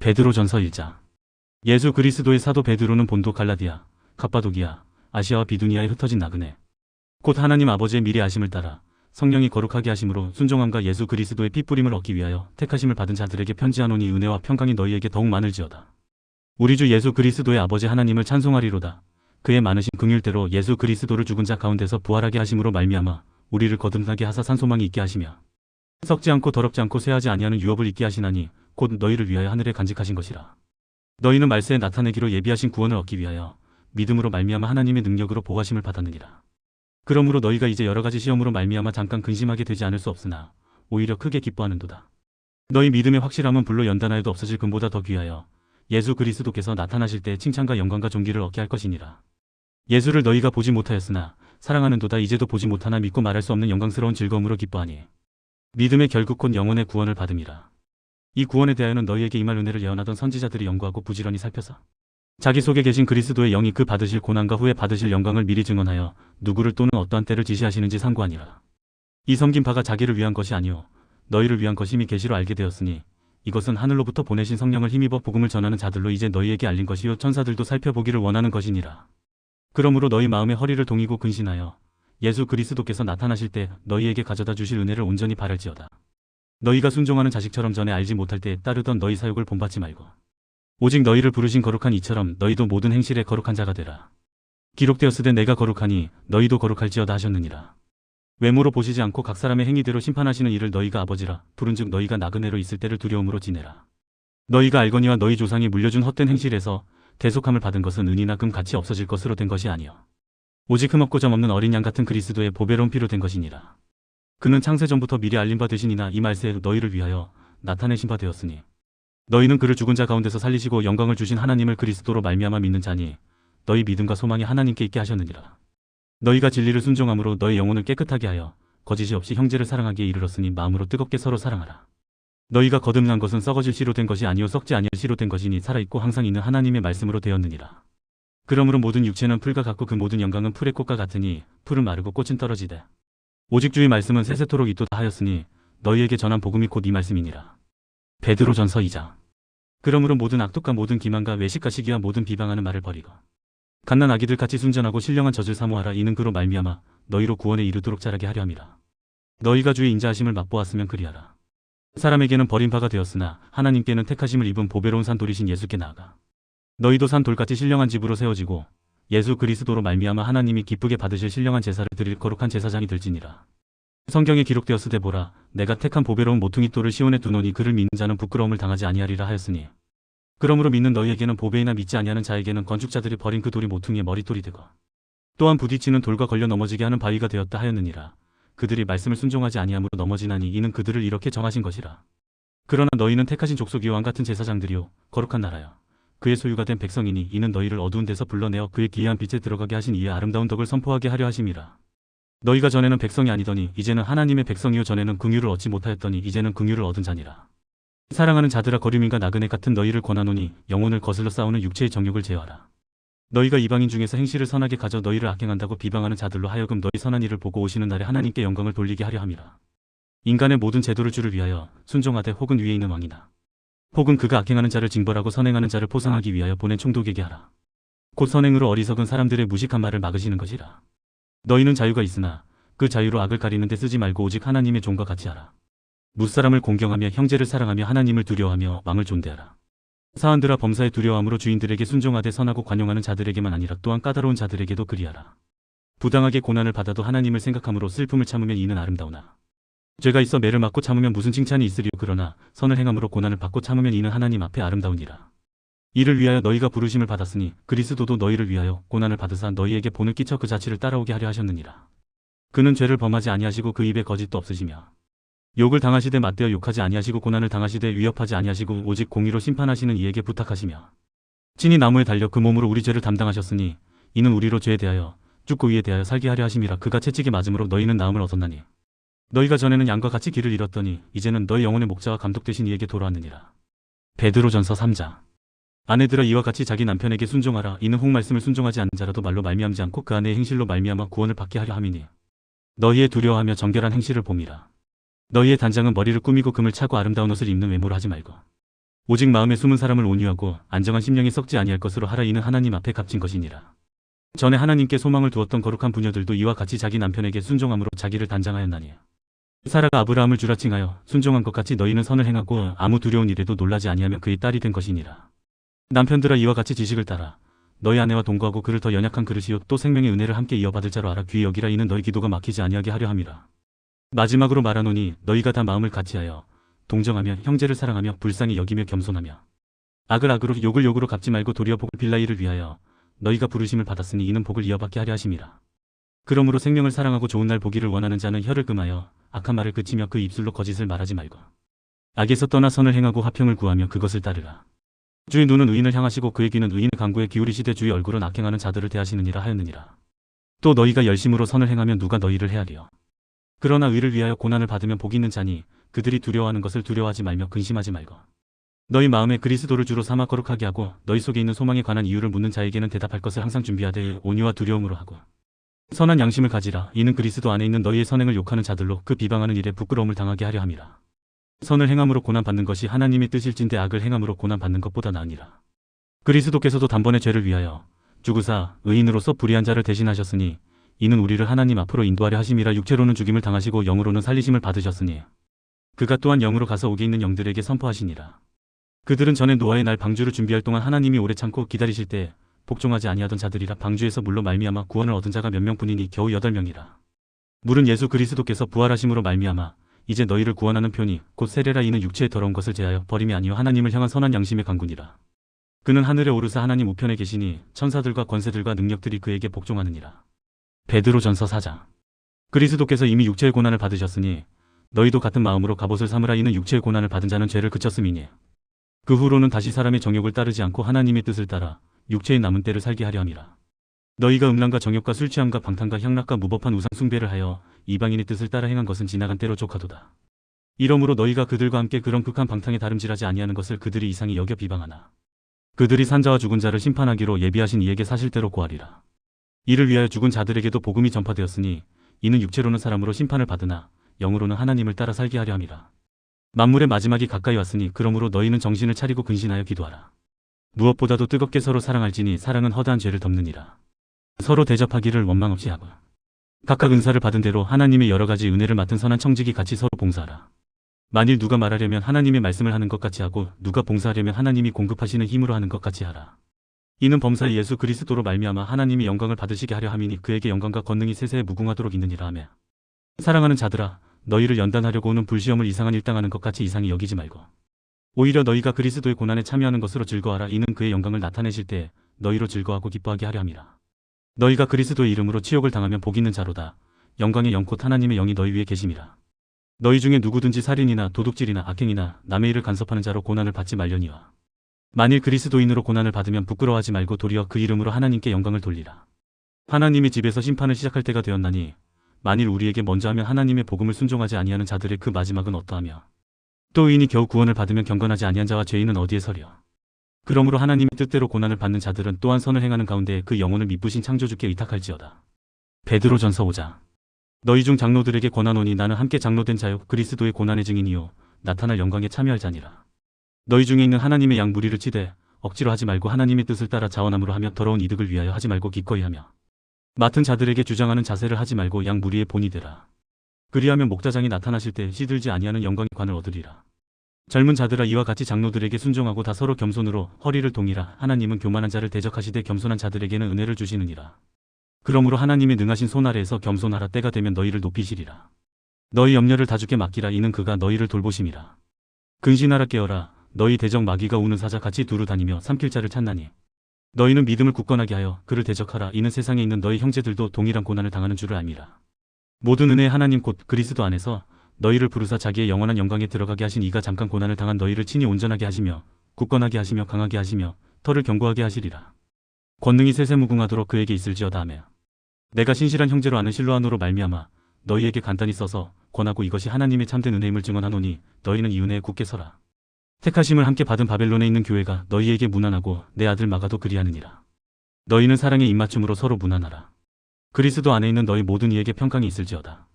베드로전서 1장. 예수 그리스도의 사도 베드로는 본도 갈라디아, 갑바도기아, 아시아와 비두니아에 흩어진 나그네 곧 하나님 아버지의 미리 아심을 따라 성령이 거룩하게 하심으로 순종함과 예수 그리스도의 핏부림을 얻기 위하여 택하심을 받은 자들에게 편지하노니 은혜와 평강이 너희에게 더욱 많을지어다. 우리 주 예수 그리스도의 아버지 하나님을 찬송하리로다. 그의 많으신 긍휼대로 예수 그리스도를 죽은 자 가운데서 부활하게 하심으로 말미암아 우리를 거듭나게 하사 산소망이 있게 하시며 썩지 않고 더럽지 않고 쇠하지 아니하는 유업을 있게 하시나니 곧 너희를 위하여 하늘에 간직하신 것이라. 너희는 말세에 나타내기로 예비하신 구원을 얻기 위하여 믿음으로 말미암아 하나님의 능력으로 보호하심을 받았느니라. 그러므로 너희가 이제 여러가지 시험으로 말미암아 잠깐 근심하게 되지 않을 수 없으나 오히려 크게 기뻐하는도다. 너희 믿음의 확실함은 불로 연단하여도 없어질 금보다 더 귀하여 예수 그리스도께서 나타나실 때 칭찬과 영광과 존귀를 얻게 할 것이니라. 예수를 너희가 보지 못하였으나 사랑하는도다. 이제도 보지 못하나 믿고 말할 수 없는 영광스러운 즐거움으로 기뻐하니 믿음의 결국 곧 영혼의 구원을 받음이라. 이 구원에 대하여는 너희에게 임할 은혜를 예언하던 선지자들이 연구하고 부지런히 살펴서 자기 속에 계신 그리스도의 영이 그 받으실 고난과 후에 받으실 영광을 미리 증언하여 누구를 또는 어떠한 때를 지시하시는지 상고하니라. 이 섬긴 바가 자기를 위한 것이 아니오 너희를 위한 것임이 계시로 알게 되었으니 이것은 하늘로부터 보내신 성령을 힘입어 복음을 전하는 자들로 이제 너희에게 알린 것이요 천사들도 살펴보기를 원하는 것이니라. 그러므로 너희 마음의 허리를 동이고 근신하여 예수 그리스도께서 나타나실 때 너희에게 가져다 주실 은혜를 온전히 바랄지어다. 너희가 순종하는 자식처럼 전에 알지 못할 때에 따르던 너희 사욕을 본받지 말고 오직 너희를 부르신 거룩한 이처럼 너희도 모든 행실에 거룩한 자가 되라. 기록되었으되 내가 거룩하니 너희도 거룩할지어다 하셨느니라. 외모로 보시지 않고 각 사람의 행위대로 심판하시는 이를 너희가 아버지라 부른즉 너희가 나그네로 있을 때를 두려움으로 지내라. 너희가 알거니와 너희 조상이 물려준 헛된 행실에서 대속함을 받은 것은 은이나 금 같이 없어질 것으로 된 것이 아니요 오직 흠없고 점없는 어린 양 같은 그리스도의 보배로운 피로 된 것이니라. 그는 창세전부터 미리 알린 바 되시니나 이 말세에 너희를 위하여 나타내신 바 되었으니 너희는 그를 죽은 자 가운데서 살리시고 영광을 주신 하나님을 그리스도로 말미암아 믿는 자니 너희 믿음과 소망이 하나님께 있게 하셨느니라. 너희가 진리를 순종함으로 너희 영혼을 깨끗하게 하여 거짓이 없이 형제를 사랑하기에 이르렀으니 마음으로 뜨겁게 서로 사랑하라. 너희가 거듭난 것은 썩어질 씨로 된 것이 아니요 썩지 아니할 씨로 된 것이니 살아있고 항상 있는 하나님의 말씀으로 되었느니라. 그러므로 모든 육체는 풀과 같고 그 모든 영광은 풀의 꽃과 같으니 풀은 마르고 꽃은 떨어지되 오직 주의 말씀은 세세토록 있도다 하였으니 너희에게 전한 복음이 곧 이 말씀이니라. 베드로전서 2장. 그러므로 모든 악독과 모든 기만과 외식과 시기와 모든 비방하는 말을 버리고 갓난 아기들 같이 순전하고 신령한 젖을 사모하라. 이는 그로 말미암아 너희로 구원에 이르도록 자라게 하려 함이라. 너희가 주의 인자하심을 맛보았으면 그리하라. 사람에게는 버림바가 되었으나 하나님께는 택하심을 입은 보배로운 산돌이신 예수께 나아가 너희도 산돌같이 신령한 집으로 세워지고 예수 그리스도로 말미암아 하나님이 기쁘게 받으실 신령한 제사를 드릴 거룩한 제사장이 될지니라. 성경에 기록되었으되 보라 내가 택한 보배로운 모퉁이 돌을 시온에 두노니 그를 믿는 자는 부끄러움을 당하지 아니하리라 하였으니 그러므로 믿는 너희에게는 보배이나 믿지 아니하는 자에게는 건축자들이 버린 그 돌이 모퉁이의 머릿돌이 되고 또한 부딪히는 돌과 걸려 넘어지게 하는 바위가 되었다 하였느니라. 그들이 말씀을 순종하지 아니함으로 넘어지나니 이는 그들을 이렇게 정하신 것이라. 그러나 너희는 택하신 족속이요 왕같은 제사장들이요 거룩한 나라여 그의 소유가 된 백성이니 이는 너희를 어두운 데서 불러내어 그의 기이한 빛에 들어가게 하신 이의 아름다운 덕을 선포하게 하려 하심이라. 너희가 전에는 백성이 아니더니 이제는 하나님의 백성이요 전에는 긍휼을 얻지 못하였더니 이제는 긍휼을 얻은 자니라. 사랑하는 자들아 거류민과 나그네 같은 너희를 권하노니 영혼을 거슬러 싸우는 육체의 정욕을 제어하라. 너희가 이방인 중에서 행실을 선하게 가져 너희를 악행한다고 비방하는 자들로 하여금 너희 선한 일을 보고 오시는 날에 하나님께 영광을 돌리게 하려 함이라. 인간의 모든 제도를 주를 위하여 순종하되 혹은 위에 있는 왕이나 혹은 그가 악행하는 자를 징벌하고 선행하는 자를 포상하기 위하여 보낸 총독에게 하라. 곧 선행으로 어리석은 사람들의 무식한 말을 막으시는 것이라. 너희는 자유가 있으나 그 자유로 악을 가리는 데 쓰지 말고 오직 하나님의 종과 같이 하라. 무사람을 공경하며 형제를 사랑하며 하나님을 두려워하며 왕을 존대하라. 사한들아 범사에 두려워함으로 주인들에게 순종하되 선하고 관용하는 자들에게만 아니라 또한 까다로운 자들에게도 그리하라. 부당하게 고난을 받아도 하나님을 생각함으로 슬픔을 참으면 이는 아름다우나 죄가 있어 매를 맞고 참으면 무슨 칭찬이 있으리요. 그러나 선을 행함으로 고난을 받고 참으면 이는 하나님 앞에 아름다우니라. 이를 위하여 너희가 부르심을 받았으니 그리스도도 너희를 위하여 고난을 받으사 너희에게 본을 끼쳐 그 자취를 따라오게 하려 하셨느니라. 그는 죄를 범하지 아니하시고 그 입에 거짓도 없으시며 욕을 당하시되 맞대어 욕하지 아니하시고 고난을 당하시되 위협하지 아니하시고 오직 공의로 심판하시는 이에게 부탁하시며 친히 나무에 달려 그 몸으로 우리 죄를 담당하셨으니 이는 우리로 죄에 대하여 죽고 이에 대하여 살게 하려 하심이라. 그가 채찍에 맞음으로 너희는 나음을 얻었나니 너희가 전에는 양과 같이 길을 잃었더니 이제는 너희 영혼의 목자와 감독 되신 이에게 돌아왔느니라. 베드로전서 3장. 아내들아 이와 같이 자기 남편에게 순종하라. 이는 혹 말씀을 순종하지 않는 자라도 말로 말미암지 않고 그 아내의 행실로 말미암아 구원을 받게 하려 함이니 너희의 두려워하며 정결한 행실을 봄이라. 너희의 단장은 머리를 꾸미고 금을 차고 아름다운 옷을 입는 외모로 하지 말고 오직 마음에 숨은 사람을 온유하고 안정한 심령이 썩지 아니할 것으로 하라. 이는 하나님 앞에 값진 것이니라. 전에 하나님께 소망을 두었던 거룩한 부녀들도 이와 같이 자기 남편에게 순종함으로 자기를 단장하였나니 사라가 아브라함을 주라 칭하여 순종한 것 같이 너희는 선을 행하고 아무 두려운 일에도 놀라지 아니하며 그의 딸이 된 것이니라. 남편들아, 이와 같이 지식을 따라. 너희 아내와 동거하고 그를 더 연약한 그릇이요 또 생명의 은혜를 함께 이어받을 자로 알아. 귀히 여기라. 이는 너희 기도가 막히지 아니하게 하려 함이라. 마지막으로 말하노니 너희가 다 마음을 같이하여 동정하며 형제를 사랑하며 불쌍히 여기며 겸손하며 악을 악으로 욕을 욕으로 갚지 말고 도리어 복을 빌라. 이를 위하여 너희가 부르심을 받았으니 이는 복을 이어받게 하려 하심이라. 그러므로 생명을 사랑하고 좋은 날 보기를 원하는 자는 혀를 금하여 악한 말을 그치며 그 입술로 거짓을 말하지 말고 악에서 떠나 선을 행하고 화평을 구하며 그것을 따르라. 주의 눈은 의인을 향하시고 그의 귀는 의인의 간구에 기울이시되 주의 얼굴은 악행하는 자들을 대하시느니라 하였느니라. 또 너희가 열심으로 선을 행하면 누가 너희를 해하리요. 그러나 의를 위하여 고난을 받으면 복이 있는 자니 그들이 두려워하는 것을 두려워하지 말며 근심하지 말고 너희 마음에 그리스도를 주로 삼아 거룩하게 하고 너희 속에 있는 소망에 관한 이유를 묻는 자에게는 대답할 것을 항상 준비하되 온유와 두려움으로 하고 선한 양심을 가지라. 이는 그리스도 안에 있는 너희의 선행을 욕하는 자들로 그 비방하는 일에 부끄러움을 당하게 하려 함이라. 선을 행함으로 고난받는 것이 하나님의 뜻일진데 악을 행함으로 고난받는 것보다 나으니라. 그리스도께서도 단번에 죄를 위하여 죽으사 의인으로서 불의한 자를 대신하셨으니 이는 우리를 하나님 앞으로 인도하려 하심이라. 육체로는 죽임을 당하시고 영으로는 살리심을 받으셨으니 그가 또한 영으로 가서 옥에 있는 영들에게 선포하시니라. 그들은 전에 노아의 날 방주를 준비할 동안 하나님이 오래 참고 기다리실 때 복종하지 아니하던 자들이라. 방주에서 물로 말미암아 구원을 얻은 자가 몇 명뿐이니 겨우 8명이라. 물은 예수 그리스도께서 부활하심으로 말미암아 이제 너희를 구원하는 표니 곧 세례라. 이는 육체의 더러운 것을 제하여 버림이 아니요 하나님을 향한 선한 양심의 간구니라. 그는 하늘에 오르사 하나님 우편에 계시니 천사들과 권세들과 능력들이 그에게 복종하느니라. 베드로전서 4장. 그리스도께서 이미 육체의 고난을 받으셨으니 너희도 같은 마음으로 갑옷을 삼으라. 이는 육체의 고난을 받은 자는 죄를 그쳤음이니 그 후로는 다시 사람의 정욕을 따르지 않고 하나님의 뜻을 따라 육체의 남은 때를 살게 하려 함이라. 너희가 음란과 정욕과 술취함과 방탕과 향락과 무법한 우상 숭배를 하여 이방인의 뜻을 따라 행한 것은 지나간 때로 족하도다. 이러므로 너희가 그들과 함께 그런 극한 방탕에 다름질하지 아니하는 것을 그들이 이상히 여겨 비방하나 그들이 산자와 죽은 자를 심판하기로 예비하신 이에게 사실대로 고하리라. 이를 위하여 죽은 자들에게도 복음이 전파되었으니 이는 육체로는 사람으로 심판을 받으나 영으로는 하나님을 따라 살게 하려 함이라. 만물의 마지막이 가까이 왔으니 그러므로 너희는 정신을 차리고 근신하여 기도하라. 무엇보다도 뜨겁게 서로 사랑할지니 사랑은 허다한 죄를 덮느니라. 서로 대접하기를 원망 없이 하고 각각 은사를 받은 대로 하나님의 여러 가지 은혜를 맡은 선한 청지기 같이 서로 봉사하라. 만일 누가 말하려면 하나님의 말씀을 하는 것 같이 하고 누가 봉사하려면 하나님이 공급하시는 힘으로 하는 것 같이 하라. 이는 범사의 예수 그리스도로 말미암아 하나님이 영광을 받으시게 하려 함이니 그에게 영광과 권능이 세세에 무궁하도록 있느니라 하며 사랑하는 자들아, 너희를 연단하려고 오는 불시험을 이상한 일 당하는 것 같이 이상히 여기지 말고 오히려 너희가 그리스도의 고난에 참여하는 것으로 즐거워하라. 이는 그의 영광을 나타내실 때 너희로 즐거워하고 기뻐하게 하려 함이라. 너희가 그리스도의 이름으로 치욕을 당하면 복 있는 자로다. 영광의 영 곧 하나님의 영이 너희 위에 계심이라. 너희 중에 누구든지 살인이나 도둑질이나 악행이나 남의 일을 간섭하는 자로 고난을 받지 말려니와 만일 그리스도인으로 고난을 받으면 부끄러워하지 말고 도리어 그 이름으로 하나님께 영광을 돌리라. 하나님의 집에서 심판을 시작할 때가 되었나니 만일 우리에게 먼저 하면 하나님의 복음을 순종하지 아니하는 자들의 그 마지막은 어떠하며 또 의인이 겨우 구원을 받으면 경건하지 아니한 자와 죄인은 어디에 서려. 그러므로 하나님의 뜻대로 고난을 받는 자들은 또한 선을 행하는 가운데 그 영혼을 미쁘신 창조주께 의탁할지어다. 베드로전서 5장. 너희 중 장로들에게 권하노니 나는 함께 장로된 자요 그리스도의 고난의 증인이요 나타날 영광에 참여할 자니라. 너희 중에 있는 하나님의 양 무리를 치되 억지로 하지 말고 하나님의 뜻을 따라 자원함으로 하며 더러운 이득을 위하여 하지 말고 기꺼이 하며 맡은 자들에게 주장하는 자세를 하지 말고 양 무리의 본이 되라. 그리하면 목자장이 나타나실 때 시들지 아니하는 영광의 관을 얻으리라. 젊은 자들아, 이와 같이 장로들에게 순종하고 다 서로 겸손으로 허리를 동이라. 하나님은 교만한 자를 대적하시되 겸손한 자들에게는 은혜를 주시느니라. 그러므로 하나님의 능하신 손 아래에서 겸손하라. 때가 되면 너희를 높이시리라. 너희 염려를 다 주께 맡기라. 이는 그가 너희를 돌보심이라. 근신하라. 깨어라. 너희 대적 마귀가 우는 사자 같이 두루 다니며 삼킬 자를 찾나니 너희는 믿음을 굳건하게 하여 그를 대적하라. 이는 세상에 있는 너희 형제들도 동일한 고난을 당하는 줄을 알미라. 모든 은혜의 하나님 곧 그리스도 안에서 너희를 부르사 자기의 영원한 영광에 들어가게 하신 이가 잠깐 고난을 당한 너희를 친히 온전하게 하시며 굳건하게 하시며 강하게 하시며 털을 견고하게 하시리라. 권능이 세세무궁하도록 그에게 있을지어다 하며 내가 신실한 형제로 아는 실로아노로 말미암아 너희에게 간단히 써서 권하고 이것이 하나님의 참된 은혜임을 증언하노니 너희는 이 은혜에 굳게 서라. 택하심을 함께 받은 바벨론에 있는 교회가 너희에게 문안하고 내 아들 마가도 그리하느니라. 너희는 사랑의 입맞춤으로 서로 문안하라. 그리스도 안에 있는 너희 모든 이에게 평강이 있을지어다.